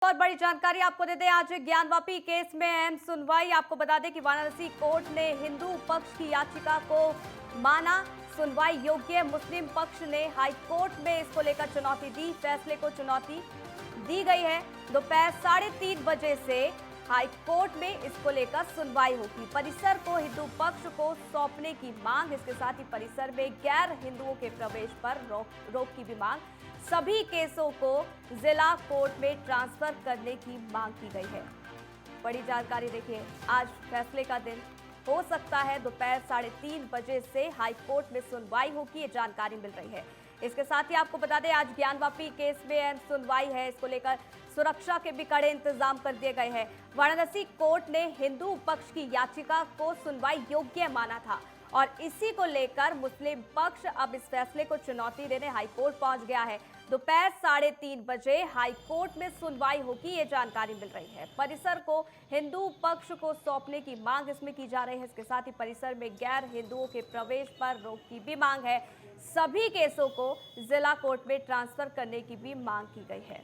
और बड़ी जानकारी आपको देते हैं। आज ज्ञानवापी केस में अहम सुनवाई। आपको बता दें कि वाराणसी कोर्ट ने हिंदू पक्ष की याचिका को माना सुनवाई योग्य। मुस्लिम पक्ष ने हाई कोर्ट में इसको लेकर चुनौती दी। फैसले को चुनौती दी गई है। दोपहर 3:30 बजे से हाई कोर्ट में इसको लेकर सुनवाई होगी। परिसर को हिंदू पक्ष को सौंपने की मांग, इसके साथ ही परिसर में गैर हिंदुओं के प्रवेश पर रोक की भी मांग। सभी केसों को जिला कोर्ट में ट्रांसफर करने की मांग की गई है। बड़ी जानकारी देखिए, आज फैसले का दिन हो सकता है। दोपहर 3:30 बजे से हाई कोर्ट में सुनवाई होगी, ये जानकारी मिल रही है। इसके साथ ही आपको बता दें, आज ज्ञानवापी केस में अहम सुनवाई है। इसको लेकर सुरक्षा के भी कड़े इंतजाम कर दिए गए हैं। वाराणसी कोर्ट ने हिंदू पक्ष की याचिका को सुनवाई योग्य माना था और इसी को लेकर मुस्लिम पक्ष अब इस फैसले को चुनौती देने हाई कोर्ट पहुंच गया है। दोपहर 3:30 बजे हाई कोर्ट में सुनवाई होगी, ये जानकारी मिल रही है। परिसर को हिंदू पक्ष को सौंपने की मांग इसमें की जा रही है। इसके साथ ही परिसर में गैर हिंदुओं के प्रवेश पर रोक की भी मांग है। सभी केसों को जिला कोर्ट में ट्रांसफर करने की भी मांग की गई है।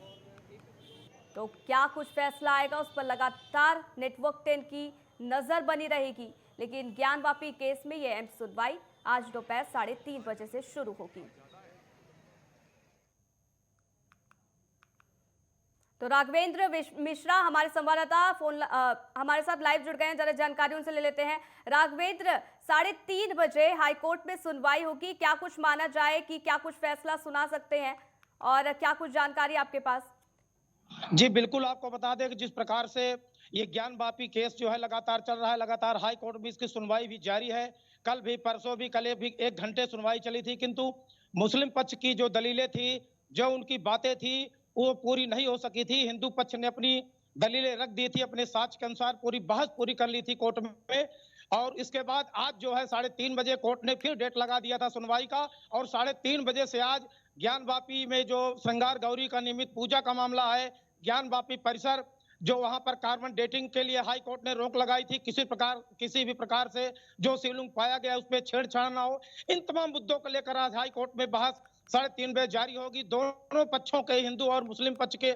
तो क्या कुछ फैसला आएगा, उस पर लगातार नेटवर्क 10 की नजर बनी रहेगी। लेकिन ज्ञानवापी केस में यह अहम सुनवाई आज दोपहर 3:30 बजे से शुरू होगी। तो राघवेंद्र मिश्रा हमारे संवाददाता हमारे साथ लाइव जुड़ गए हैं। जरा जानकारी उनसे ले लेते हैं। राघवेंद्र, 3:30 बजे हाईकोर्ट में सुनवाई होगी। क्या कुछ माना जाए कि क्या कुछ फैसला सुना सकते हैं और क्या कुछ जानकारी आपके पास? जी बिल्कुल, आपको बता दें कि जिस प्रकार से ये ज्ञानवापी केस जो है लगातार चल रहा है, लगातार हाई कोर्ट में इसकी सुनवाई भी जारी है। कल भी, परसों भी, कल भी 1 घंटे सुनवाई चली थी, किंतु मुस्लिम पक्ष की जो दलीलें थी, जो उनकी बातें थी, वो पूरी नहीं हो सकी थी। हिंदू पक्ष ने अपनी दलीलें रख दी थी, अपने साक्ष्य के अनुसार पूरी बहस पूरी कर ली थी कोर्ट में। और इसके बाद आज जो है 3:30 बजे कोर्ट ने फिर डेट लगा दिया था सुनवाई का, और 3:30 बजे से आज ज्ञानवापी में जो श्रृंगार गौरी का नियमित पूजा का मामला है, ज्ञानवापी परिसर जो वहां पर कार्बन डेटिंग के लिए हाई कोर्ट ने रोक लगाई थी, किसी भी प्रकार से जो शिवलिंग पाया गया उस पर छेड़छाड़ ना हो, इन तमाम मुद्दों को लेकर आज हाई कोर्ट में बहस 3:30 बजे जारी होगी। दोनों पक्षों के, हिंदू और मुस्लिम पक्ष के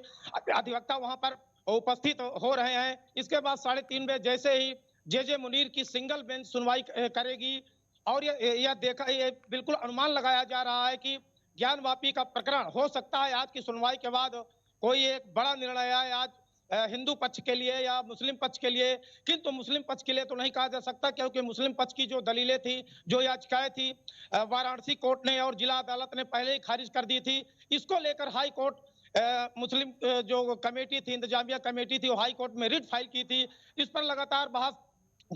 अधिवक्ता वहां पर उपस्थित हो रहे हैं। इसके बाद 3:30 बजे जैसे ही जे मुनीर की सिंगल बेंच सुनवाई करेगी, और ये बिल्कुल अनुमान लगाया जा रहा है कि ज्ञानवापी का प्रकरण हो सकता है आज की सुनवाई के बाद कोई एक बड़ा निर्णय आए आज हिंदू पक्ष के लिए या मुस्लिम पक्ष के लिए। किंतु मुस्लिम पक्ष के लिए तो नहीं कहा जा सकता, क्योंकि मुस्लिम पक्ष की जो दलीलें थी, जो याचिकाएं थी, वाराणसी कोर्ट ने और जिला अदालत ने पहले ही खारिज कर दी थी। इसको लेकर हाई कोर्ट मुस्लिम जो कमेटी थी, इंतजामिया कमेटी थी, वो हाई कोर्ट में रिट फाइल की थी। इस पर लगातार बहस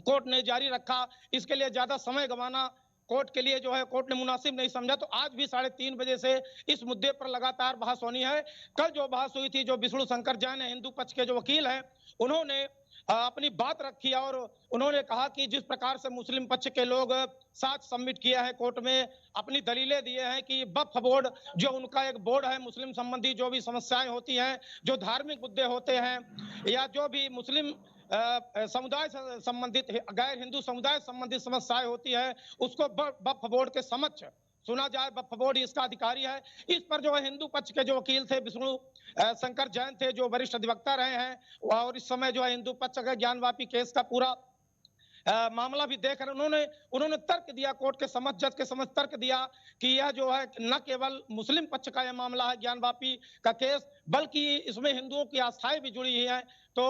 कोर्ट ने जारी रखा। इसके लिए ज्यादा समय गंवाना कोर्ट के लिए जो है कोर्ट ने मुनासिब नहीं समझा, तो आज भी 3:30 बजे से इस मुद्दे पर लगातार बहस होनी है। कल जो बहस हुई थी, जो विष्णु शंकर जैन हिंदू पक्ष के जो वकील हैं, उन्होंने अपनी बात रखी और उन्होंने कहा कि जिस प्रकार से मुस्लिम पक्ष के लोग साक्ष्य सबमिट किया है कोर्ट में, अपनी दलीलें दिए हैं कि वक्फ बोर्ड जो उनका एक बोर्ड है, मुस्लिम संबंधी जो भी समस्याएं होती हैं, जो धार्मिक मुद्दे होते हैं या जो भी मुस्लिम समुदाय से संबंधित, गैर हिंदू समुदाय संबंधित समस्याएं होती है, उसको वक्फ बोर्ड के समक्ष सुना जाए। वक्फ बोर्ड इसका अधिकारी है। इस पर जो है हिंदू पक्ष के जो वकील थे, विष्णु शंकर जैन थे, जो वरिष्ठ अधिवक्ता रहे हैं, और इस समय जो है हिंदू पक्ष का ज्ञानवापी केस का पूरा मामला भी देख रहे, उन्होंने तर्क दिया, कोर्ट के समझ, जज के समझ तर्क दिया कि यह जो है न केवल मुस्लिम पक्ष का यह मामला है ज्ञानवापी का केस, बल्कि इसमें हिंदुओं की आस्थाएं भी जुड़ी हुई हैं। तो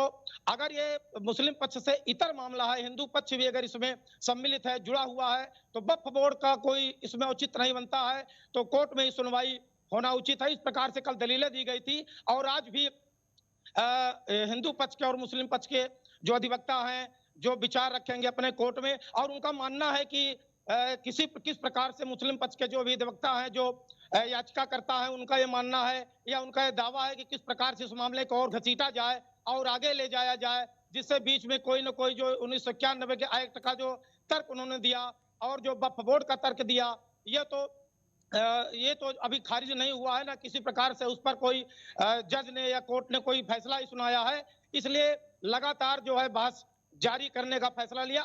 अगर ये मुस्लिम पक्ष से इतर मामला है, हिंदू पक्ष भी अगर इसमें सम्मिलित है, जुड़ा हुआ है, तो वक्फ बोर्ड का कोई इसमें औचित्य नहीं बनता है, तो कोर्ट में ही सुनवाई होना उचित है। इस प्रकार से कल दलीलें दी गई थी, और आज भी हिंदू पक्ष के और मुस्लिम पक्ष के जो अधिवक्ता हैं, जो विचार रखेंगे अपने कोर्ट में, और उनका मानना है कि किस प्रकार से मुस्लिम पक्ष के जो भी अधिवक्ता हैं, जो याचिका करता है, उनका ये मानना है या उनका ये दावा है कि किस प्रकार से इस मामले को और घसीटा जाए और आगे ले जाया जाए, जिससे बीच में कोई न कोई जो 1991 के एक्ट का जो तर्क उन्होंने दिया और जो वक्फ बोर्ड का तर्क दिया, ये तो अभी खारिज नहीं हुआ है, ना किसी प्रकार से उस पर कोई जज ने या कोर्ट ने कोई फैसला ही सुनाया है। इसलिए लगातार जो है बहस जारी करने का फैसला लिया।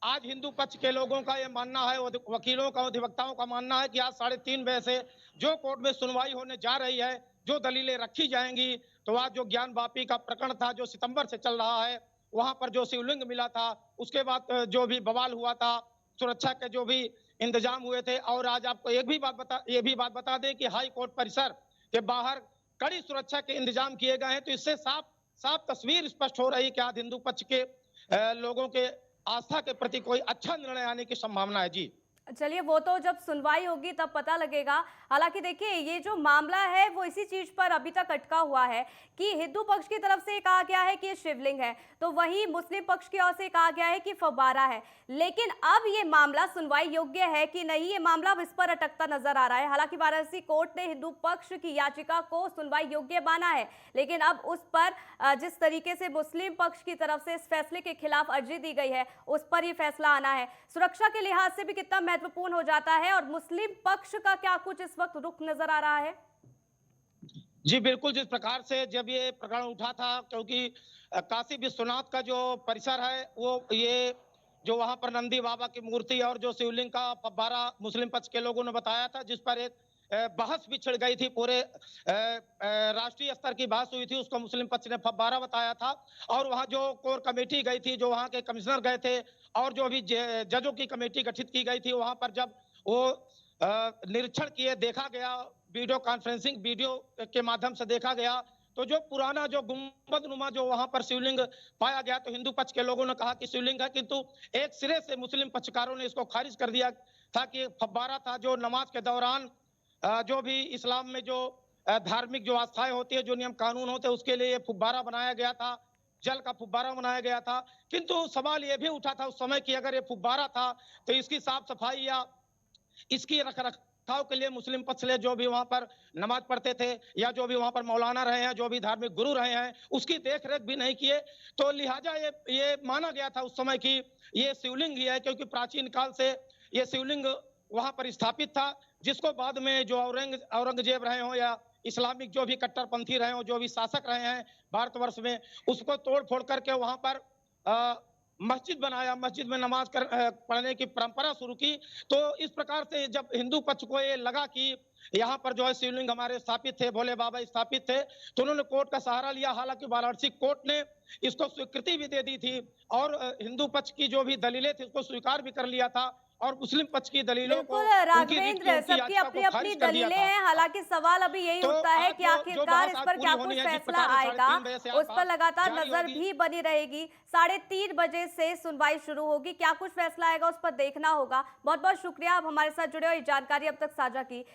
आज हिंदू पक्ष के लोगों का यह मानना है, वकीलों का, अधिवक्ताओं का मानना है कि आज 3:30 बजे से जो कोर्ट में सुनवाई होने जा रही है, जो दलीलें रखी जाएंगी, तो आज जो ज्ञान वापी का प्रकरण था जो सितंबर से चल रहा है, वहां पर जो शिवलिंग मिला था, उसके बाद जो भी बवाल हुआ था, सुरक्षा के जो भी इंतजाम हुए थे, और आज आपको ये भी बात बता दें कि हाई कोर्ट परिसर के बाहर कड़ी सुरक्षा के इंतजाम किए गए हैं। तो इससे साफ साफ तस्वीर स्पष्ट हो रही कि आज हिंदू पक्ष के लोगों के आस्था के प्रति कोई अच्छा निर्णय आने की संभावना है। जी चलिए, वो तो जब सुनवाई होगी तब पता लगेगा। हालांकि देखिए, ये जो मामला है वो इसी चीज पर अभी तक अटका हुआ है कि हिंदू पक्ष की तरफ से कहा गया है कि ये शिवलिंग है, तो वही मुस्लिम पक्ष की ओर से कहा गया है कि फव्वारा है। लेकिन अब ये मामला सुनवाई योग्य है कि नहीं, ये मामला अब इस पर अटकता नजर आ रहा है। हालांकि वाराणसी कोर्ट ने हिंदू पक्ष की याचिका को सुनवाई योग्य माना है, लेकिन अब उस पर जिस तरीके से मुस्लिम पक्ष की तरफ से इस फैसले के खिलाफ अर्जी दी गई है, उस पर ये फैसला आना है। सुरक्षा के लिहाज से भी कितना महत्वपूर्ण हो जाता है, और मुस्लिम पक्ष का क्या कुछ इस वक्त रुख नजर आ रहा है? जी बिल्कुल, जिस प्रकार से जब ये प्रकरण उठा था, क्योंकि काशी विश्वनाथ का जो परिसर है, वो ये जो वहां पर नंदी बाबा की मूर्ति और जो शिवलिंग का फव्वारा मुस्लिम पक्ष के लोगों ने बताया था, जिस पर एक बहस भी छिड़ गई थी, पूरे राष्ट्रीय स्तर की बहस हुई थी, उसको मुस्लिम पक्ष ने फव्वारा बताया था। और वहां जो कोर कमेटी गई थी, जो वहां के कमिश्नर गए थे, और जो भी जजों की कमेटी गठित की गई थी, वहां पर जब वो निरीक्षण किए, देखा गया, वीडियो कॉन्फ्रेंसिंग वीडियो के माध्यम से देखा गया, तो जो पुराना जो गुंबद नुमा जो वहां पर शिवलिंग पाया गया, तो हिंदू पक्ष के लोगों ने कहा कि शिवलिंग है, किंतु एक सिरे से मुस्लिम पक्षकारों ने इसको खारिज कर दिया था कि फव्वारा था, जो नमाज के दौरान जो भी इस्लाम में जो धार्मिक जो आस्थाएं होती है, जो नियम कानून होते हैं, उसके लिए ये फव्वारा बनाया गया था, जल का फव्वारा बनाया गया था। किंतु सवाल ये भी उठा था उस समय कि अगर ये फव्वारा था, तो इसकी साफ सफाई या इसकी रख रखाव के लिए मुस्लिम पक्ष ने जो भी वहां पर नमाज पढ़ते थे, या जो भी वहां पर मौलाना रहे हैं, जो भी धार्मिक गुरु रहे हैं, उसकी देख रेख भी नहीं किए। तो लिहाजा ये माना गया था उस समय कि ये शिवलिंग ही है, क्योंकि प्राचीन काल से ये शिवलिंग वहां पर स्थापित था, जिसको बाद में जो औरंगजेब रहे हो, या इस्लामिक जो भी कट्टरपंथी रहे हो, जो भी शासक रहे हैं भारतवर्ष में, उसको तोड़ फोड़ करके वहां पर मस्जिद बनाया, मस्जिद में नमाज पढ़ने की परंपरा शुरू की। तो इस प्रकार से जब हिंदू पक्ष को ये लगा कि यहाँ पर जो है शिवलिंग हमारे स्थापित थे, भोले बाबा स्थापित थे, तो उन्होंने कोर्ट का सहारा लिया। हालांकि वाराणसी कोर्ट ने इसको स्वीकृति भी दे दी थी, और हिंदू पक्ष की जो भी दलीलें थी उसको स्वीकार भी कर लिया था, और मुस्लिम पक्ष की दलीलों को, बिल्कुल उनकी रीट की, राघवेंद्र, उनकी सबकी याचिका अपनी को अपनी खारिज कर दिया दलीलें था। हैं। हालांकि सवाल अभी यही तो उठता है आज कि जो आखिरकार बहस इस आज पर पूरी क्या होनी कुछ है, जिस फैसला प्रकार से आएगा, 3:30 बजे से उस पर आज लगातार जारी नजर होगी। भी बनी रहेगी। 3:30 बजे से सुनवाई शुरू होगी, क्या कुछ फैसला आएगा उस पर देखना होगा। बहुत बहुत शुक्रिया, आप हमारे साथ जुड़े और ये जानकारी अब तक साझा की।